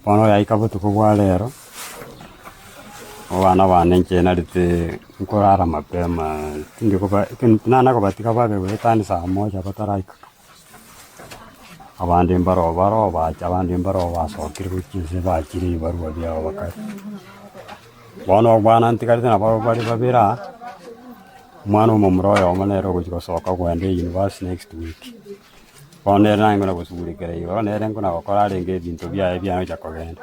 bono yaika botuko bwa rero obana bane nkenarite nkorara mapema tindikoba nana kobatika babe wetani saa moja bataraika abandi mbaro bacha abandi mbaro basokire kukinse bakiri barwa byabo bakari bono bwana ntikarite na bari babira mwana umumroyo omonero gusoka kwende university next week bono nango na gusugurikira iyo bono ngo na gukora renge bintu byaye byaje kogenda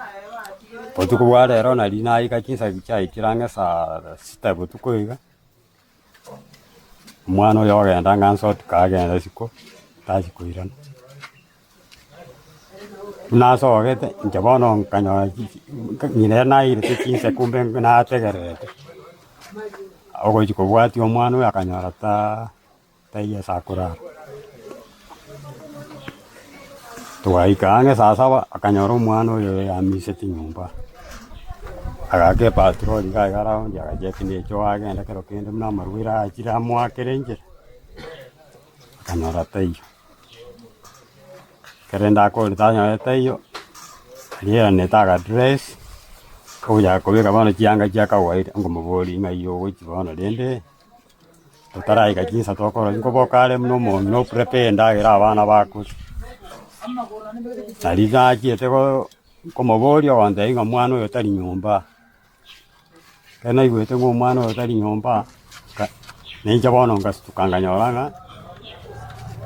botuko bwa rero nari naika kinsa gichai kirange saa 6 botuko iga mwana uyo agenda nganso tukagenda siko tashikuirana nasogete njabono nkanyo nyine nairite kinse kumbe nategerete ogochiko bwati omwana uyo akanyora taiye sakurara tuwaikaange saa 7 akanyora omwana uyo yamisete nyumba agake patrol gaigaraondi agachekinde echo agenda kero kende muna marwira achira mwakere njere akanyora taiyo kerenda akore tanyora taiyo aliera netaga dress kuya kubika bana chianga chia kawaida ngomuboli ngaiyo gochi bana dende tutaraika kinsa tokoro ngobokale mno no prepare ndagira abana baku nariga chiete ko komuboli wande inga mwana uyo tari nyumba kana igwete ngo mwana uyo tari nyumba nenja bono ngastukanganyolanga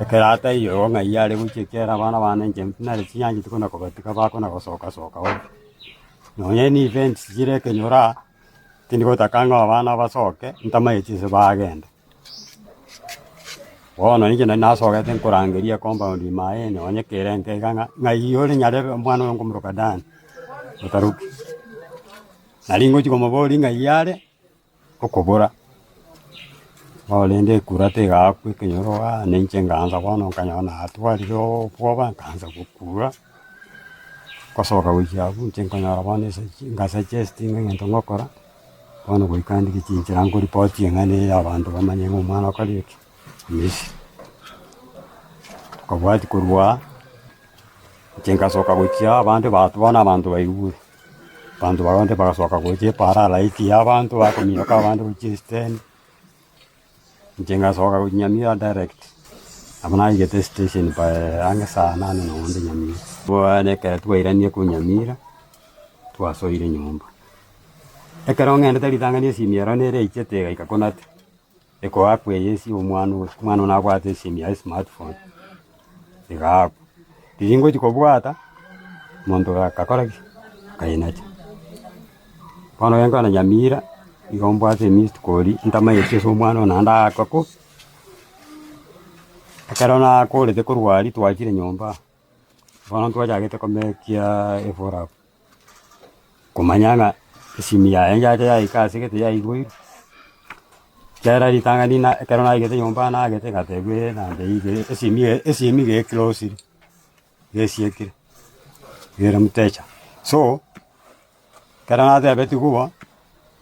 ekerata iyo ngaiya guchekera abana bane nje nare chinyangi tukona kobatika bako na gosoka wa nonye ni events jire kenyora tindiko takanga abana basoke ntamayichise bagenda bono nije nasoka tenkorangeria compound maene onye kerente ganga ngaiyo nyare mwana ngo muroka dan utaruki nalingo chiko maboli ngaiyare okobora olende kurate gakwe kenyoro nenche nganza bono kanyona atwariro poba kanza gukura kosoka wijabu nchenkanyara bane ngasa chesting ngento ngokora bono goikandi kichinchira ngo report yengane abantu bamanye ngumwana kaliki misi kabwati kurwa chenka soka gochia abantu batubona abantu bayibu abantu bagande bagasoka gochie para laiki abantu bakomiyoka abantu gochisten njenga soka kunyamira direct abana igete station pa anga saa 8 na onde nyamira bwana ka tuwairanie kunyamira twasoire nyumba ekaronga ende talitangania simiera nere ichete ikakonate eko akwe yesi omwana na kwate simia smartphone ega tingo tikobwata mondo akakora kainacha bana yanga na nyamira igombwate mist koli ntamaye so mwana nanda akako akarona kole te kurwari twachire nyumba bana twajagete komekia efora kumanyanga simia enja ya ikase kete ya igwe kera litangani karona igete nyumba na agete gategwe na ndeige esimi ge close yesiekire yera mtecha so karana te betu kuba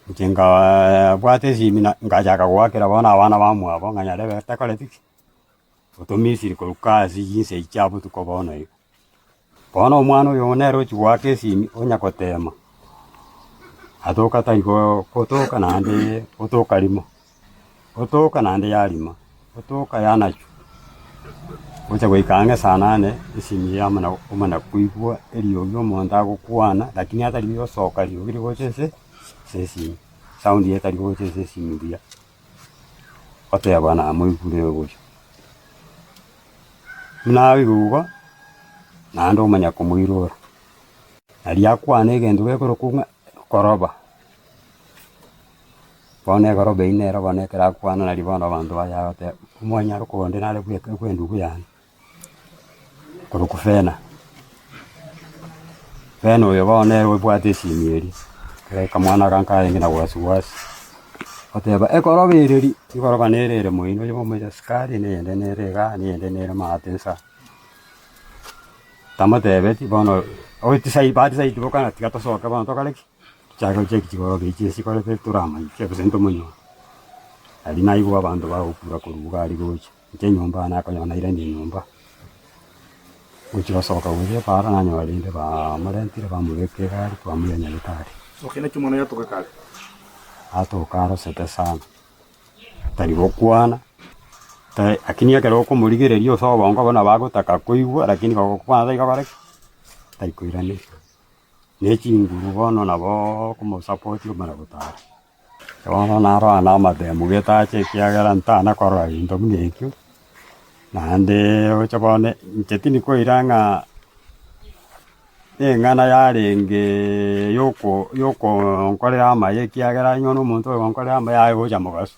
njenga bwate simina ngajaga gwakira bona abana bamwe abo nganyare betakoletiki otomisiri korukazi yinse ichabu tukobona iyo bona omwana uyo nero chiwake simi onyakotema atoka taiko kotoka nande otoka limo otoka nande yalima otoka yanacho ucha goikanga sana ne isimi yamana umana kuigwa eliyo monda gukwana lakini hata liyo soka liyo giri gochese sesi sound yeta liyo gochese simi bia ote abana amuyikure gocho nawe gugo nando umanya kumwirora ali akwane gendo gekoro kunga koroba bone korobe inera bone kera kwana nali bono bantu bayagote umwanya rukonde nale kwendu kuyana kurukufena feno yo bone webwate simieri keka mwana kanka ngina wasiwasi oteba ekorobe ireri ikoroba nerere muino yo moja skari nende nerega nende nere matensa tamatebeti bono oti sai bati sai tibokana tikato soka bono tokaleki chago cheki korobe ichi sikore turama ke presento munyo ali naigwa bantu ba ukura kuruga ali gochi nje nyumba na kanyona ile ndi nyumba Gucocoka guthie bara na nyorinde bamurentire bamugika gari twamure nyagitari. Okay, na kimwana yatoka kale. Atoka arocete sana. Tari gukwana. Lakini akero kumurigireria uco bongo bona bagutaka kuigua lakini gukwana thaiga bareki. Tari kuirani. Nä cinguru bono nabo kumusupport umara gutara. Bono naro ana mathemu getache kiagera ntana korora into mungekio. Nande ochabone nchetini koiranga ng'ana yarenge yoko nkorera amaye kiagera nyono muntu nkorera amaye gocha mugaso.